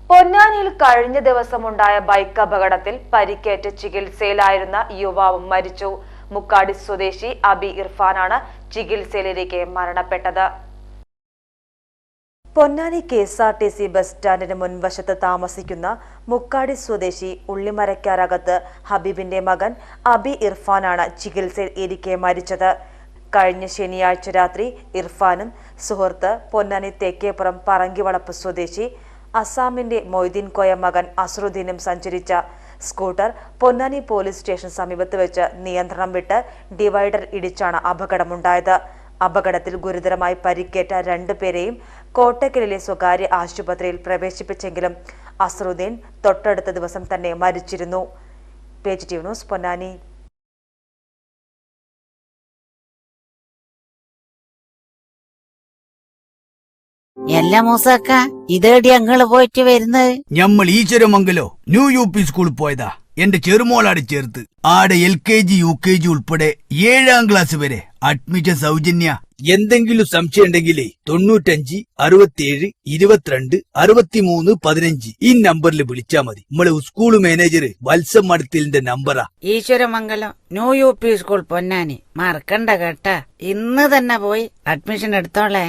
പൊന്നാനിയിൽ കഴിഞ്ഞ ദിവസമുണ്ടായ ബൈക്ക് അപകടത്തിൽ പരിക്കേറ്റ് ചികിത്സയിലായിരുന്ന യുവാവും മരിച്ചു. മുക്കാടി സ്വദേശി അബി ഇർഫാനാണ് ചികിത്സയിലിരിക്കെ മരണപ്പെട്ടത്. പൊന്നാനി KSRTC ബസ് സ്റ്റാൻഡിന് മുൻവശത്ത് താമസിക്കുന്ന മുക്കാടി സ്വദേശി ഉള്ളിമരക്കാരകത്ത് ഹബീബിന്റെ മകൻ അബി ഇർഫാനാണ് ചികിത്സയിൽ ഇരിക്കെ മരിച്ചത്. കഴിഞ്ഞ ശനിയാഴ്ച രാത്രി ഇർഫാനും സുഹൃത്ത് പൊന്നാനി തേക്കേപ്പുറം പറങ്കിവളപ്പ് സ്വദേശി അസാമിന്റെ മൊയ്തീൻ കോയ മകൻ അസറുദ്ദീനും സഞ്ചരിച്ച സ്കൂട്ടർ പൊന്നാനി പോലീസ് സ്റ്റേഷൻ സമീപത്ത് വെച്ച് നിയന്ത്രണം വിട്ട് ഡിവൈഡർ ഇടിച്ചാണ് അപകടമുണ്ടായത്. അപകടത്തിൽ ഗുരുതരമായി പരിക്കേറ്റ രണ്ടുപേരെയും കോട്ടക്കലിലെ സ്വകാര്യ ആശുപത്രിയിൽ പ്രവേശിപ്പിച്ചെങ്കിലും അസറുദ്ദീൻ തൊട്ടടുത്ത ദിവസം തന്നെ മരിച്ചിരുന്നു. Page TV news Ponnani. എല്ലാ മൂസക്ക ഇതേടി ഞങ്ങള് പോയിട്ട് വരുന്നത്? ഞമ്മൾ ഈശ്വരമംഗലോ ന്യൂ UP സ്കൂളിൽ പോയതാ. എന്റെ ചെറുമോളാട് ചേർത്ത് ആടെ LKG UKG ഉൾപ്പെടെ 7ാം ക്ലാസ് വരെ അഡ്മിഷൻ സൗജന്യ. എന്തെങ്കിലും സംശയം ഉണ്ടെങ്കിലേ 95 67 22 63 15 ഈ നമ്പറിൽ വിളിച്ചാ മതി. നമ്മളെ സ്കൂൾ മാനേജർ വത്സം മടത്തിലിന്റെ നമ്പറാ. Eswaramangalam new UP school Ponnani. മറക്കണ്ട കേട്ടാ, ഇന്ന് തന്നെ പോയി അഡ്മിഷൻ എടുത്തോളേ.